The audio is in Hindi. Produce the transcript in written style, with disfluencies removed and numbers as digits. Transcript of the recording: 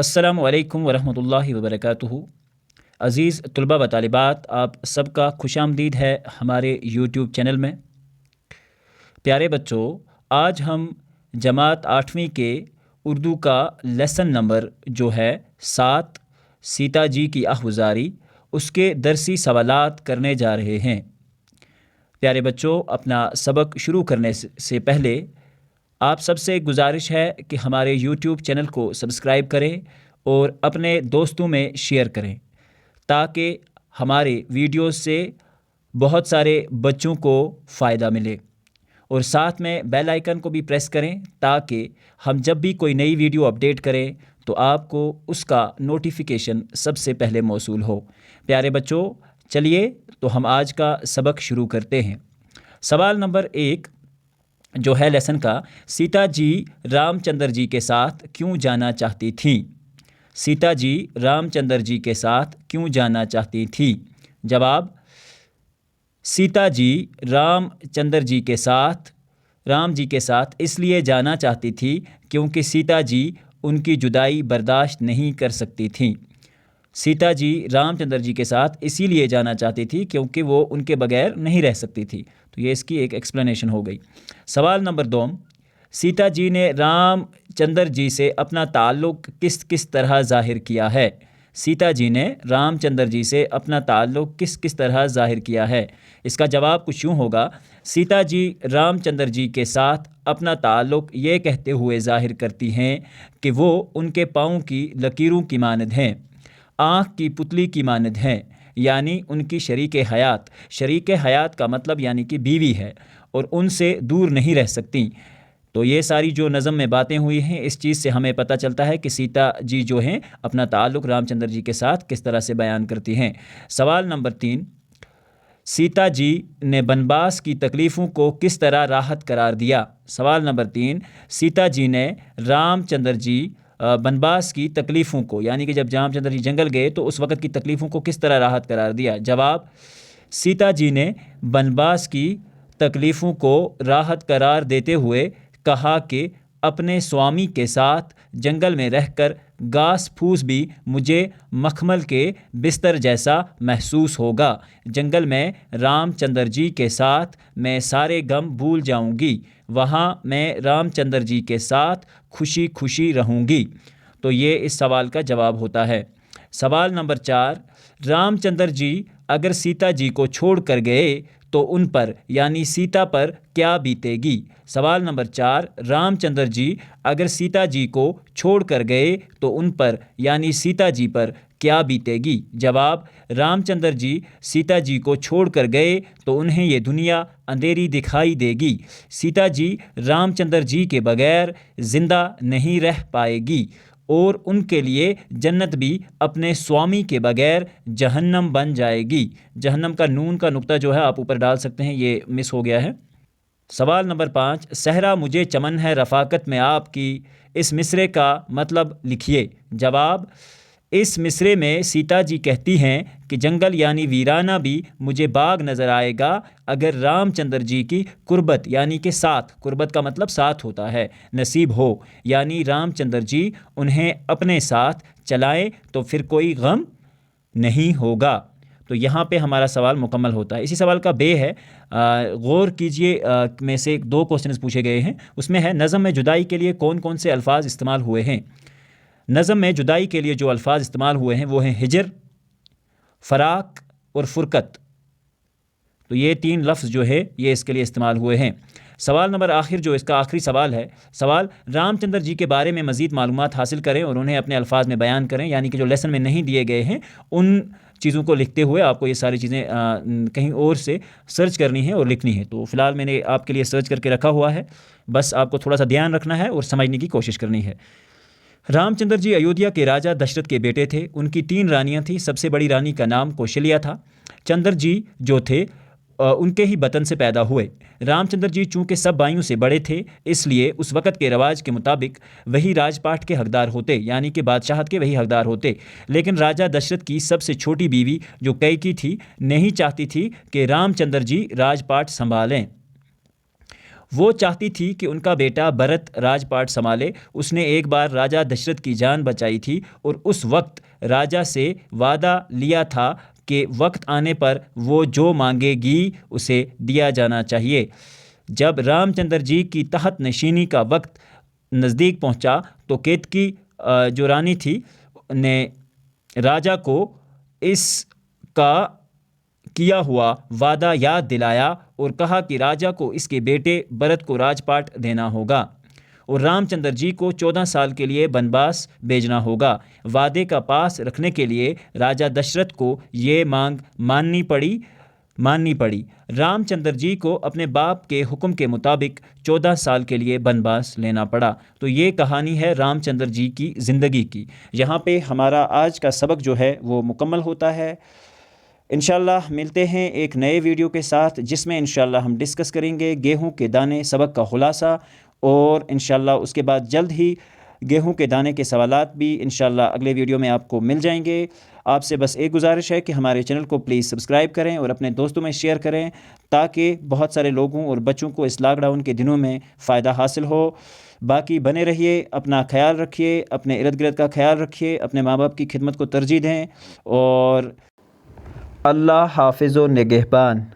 अस्सलामु अलैकुम वरहमतुल्लाहि वबरकातुहू। अज़ीज़ तलबा व तालिबात, आप सबका खुशामदीद है हमारे यूट्यूब चैनल में। प्यारे बच्चों, आज हम जमात 8वीं के उर्दू का लेसन नंबर जो है 7 सीता जी की आहवजारी, उसके दरसी सवालात करने जा रहे हैं। प्यारे बच्चों, अपना सबक शुरू करने से पहले आप सबसे गुजारिश है कि हमारे YouTube चैनल को सब्सक्राइब करें और अपने दोस्तों में शेयर करें ताकि हमारे वीडियोस से बहुत सारे बच्चों को फ़ायदा मिले, और साथ में बेल आइकन को भी प्रेस करें ताकि हम जब भी कोई नई वीडियो अपडेट करें तो आपको उसका नोटिफिकेशन सबसे पहले मौसूल हो। प्यारे बच्चों, चलिए तो हम आज का सबक शुरू करते हैं। सवाल नंबर 1 जो है लेसन का, सीता जी रामचंद्र जी के साथ क्यों जाना चाहती थीं? सीता जी रामचंद्र जी के साथ क्यों जाना चाहती थी? जवाब, सीता जी रामचंद्र जी के साथ राम जी के साथ इसलिए जाना चाहती थी क्योंकि सीता जी उनकी जुदाई बर्दाश्त नहीं कर सकती थीं। सीता जी रामचंद्र जी के साथ इसीलिए जाना चाहती थी क्योंकि वो उनके बगैर नहीं रह सकती थी। तो ये इसकी एक एक्सप्लेनेशन हो गई। सवाल नंबर 2, सीता जी ने रामचंद्र जी से अपना ताल्लुक़ किस किस तरह ज़ाहिर किया है? सीता जी ने रामचंद्र जी से अपना ताल्लुक़ किस किस तरह ज़ाहिर किया है? इसका जवाब कुछ यूँ होगा, सीता जी रामचंद्र जी के साथ अपना ताल्लुक़ ये कहते हुए ज़ाहिर करती हैं कि वो उनके पाँव की लकीरों की मानद हैं, आँख की पुतली की मानद हैं, यानी उनकी शरीक हयात का मतलब यानी कि बीवी है और उनसे दूर नहीं रह सकती। तो ये सारी जो नज़म में बातें हुई हैं, इस चीज़ से हमें पता चलता है कि सीता जी जो हैं अपना ताल्लुक़ रामचंद्र जी के साथ किस तरह से बयान करती हैं। सवाल नंबर 3, सीता जी ने बनवास की तकलीफ़ों को किस तरह राहत करार दिया? सवाल नंबर 3, सीता जी ने रामचंद्र जी बनवास की तकलीफ़ों को, यानी कि जब रामचंद्र जी जंगल गए तो उस वक़्त की तकलीफ़ों को किस तरह राहत करार दिया? जवाब, सीता जी ने बनवास की तकलीफ़ों को राहत करार देते हुए कहा कि अपने स्वामी के साथ जंगल में रहकर घास फूस भी मुझे मखमल के बिस्तर जैसा महसूस होगा। जंगल में रामचंद्र जी के साथ मैं सारे गम भूल जाऊंगी, वहाँ मैं रामचंद्र जी के साथ खुशी खुशी रहूंगी। तो ये इस सवाल का जवाब होता है। सवाल नंबर 4, रामचंद्र जी अगर सीता जी को छोड़ कर गए तो उन पर यानी सीता पर क्या बीतेगी? सवाल नंबर 4, रामचंद्र जी अगर सीता जी को छोड़ कर गए तो उन पर यानी सीता जी पर क्या बीतेगी? जवाब, रामचंद्र जी सीता जी को छोड़ कर गए तो उन्हें ये दुनिया अंधेरी दिखाई देगी। सीता जी रामचंद्र जी के बगैर ज़िंदा नहीं रह पाएगी और उनके लिए जन्नत भी अपने स्वामी के बगैर जहन्नम बन जाएगी। जहन्नम का नून का नुक्ता जो है आप ऊपर डाल सकते हैं, ये मिस हो गया है। सवाल नंबर 5, सहरा मुझे चमन है रफ़ाकत में आपकी, इस मिसरे का मतलब लिखिए। जवाब, इस मिसरे में सीता जी कहती हैं कि जंगल यानी वीराना भी मुझे बाग नज़र आएगा अगर रामचंद्र जी की कुर्बत यानी कि साथ, कुर्बत का मतलब साथ होता है, नसीब हो, यानी रामचंद्र जी उन्हें अपने साथ चलाएं तो फिर कोई गम नहीं होगा। तो यहाँ पे हमारा सवाल मुकम्मल होता है। इसी सवाल का बे है, गौर कीजिए, में से 2 क्वेश्चन पूछे गए हैं। उसमें है, नज़म में जुदाई के लिए कौन कौन से अल्फाज इस्तेमाल हुए हैं? नज़म में जुदाई के लिए जो अल्फाज इस्तेमाल हुए हैं वो हैं हिजर, फ़राक और फ़ुरकत। तो ये 3 लफ्ज़ जो है ये इसके लिए इस्तेमाल हुए हैं। सवाल नंबर आखिर जो इसका आखिरी सवाल है, सवाल, रामचंद्र जी के बारे में मज़ीद मालूमात हासिल करें और उन्हें अपने अल्फाज में बयान करें, यानी कि जो लेसन में नहीं दिए गए हैं उन चीज़ों को लिखते हुए आपको ये सारी चीज़ें कहीं और से सर्च करनी है और लिखनी है। तो फ़िलहाल मैंने आपके लिए सर्च करके रखा हुआ है, बस आपको थोड़ा सा ध्यान रखना है और समझने की कोशिश करनी है। रामचंद्र जी अयोध्या के राजा दशरथ के बेटे थे। उनकी 3 रानियां थीं। सबसे बड़ी रानी का नाम कौशल्या था। चंद्र जी जो थे उनके ही बतन से पैदा हुए। रामचंद्र जी चूँकि सब भाइयों से बड़े थे, इसलिए उस वक़्त के रवाज के मुताबिक वही राजपाट के हकदार होते, यानी कि बादशाहत के वही हकदार होते। लेकिन राजा दशरथ की सबसे छोटी बीवी जो कैकेयी थी, नहीं चाहती थी कि रामचंद्र जी राजपाट संभालें। वो चाहती थी कि उनका बेटा भरत राजपाट संभाले। उसने एक बार राजा दशरथ की जान बचाई थी और उस वक्त राजा से वादा लिया था कि वक्त आने पर वो जो मांगेगी उसे दिया जाना चाहिए। जब रामचंद्र जी की तहत नशीनी का वक्त नज़दीक पहुंचा तो केतकी जो रानी थी ने राजा को इसका किया हुआ वादा याद दिलाया और कहा कि राजा को इसके बेटे भरत को राजपाट देना होगा और रामचंद्र जी को 14 साल के लिए बनवास भेजना होगा। वादे का पास रखने के लिए राजा दशरथ को ये मांग माननी पड़ी। रामचंद्र जी को अपने बाप के हुक्म के मुताबिक 14 साल के लिए बनवास लेना पड़ा। तो ये कहानी है रामचंद्र जी की ज़िंदगी की। यहाँ पे हमारा आज का सबक जो है वो मुकम्मल होता है। इंशाल्लाह मिलते हैं एक नए वीडियो के साथ जिसमें इंशाल्लाह हम डिस्कस करेंगे गेहूं के दाने सबक का खुलासा, और इंशाल्लाह उसके बाद जल्द ही गेहूं के दाने के सवालात भी इंशाल्लाह अगले वीडियो में आपको मिल जाएंगे। आपसे बस एक गुजारिश है कि हमारे चैनल को प्लीज़ सब्सक्राइब करें और अपने दोस्तों में शेयर करें ताकि बहुत सारे लोगों और बच्चों को इस लॉकडाउन के दिनों में फ़ायदा हासिल हो। बाकी बने रहिए, अपना ख्याल रखिए, अपने इर्द गिर्द का ख्याल रखिए, अपने माँ बाप की खिदमत को तरजीह दें और अल्लाह हाफिज़ व निगहबान।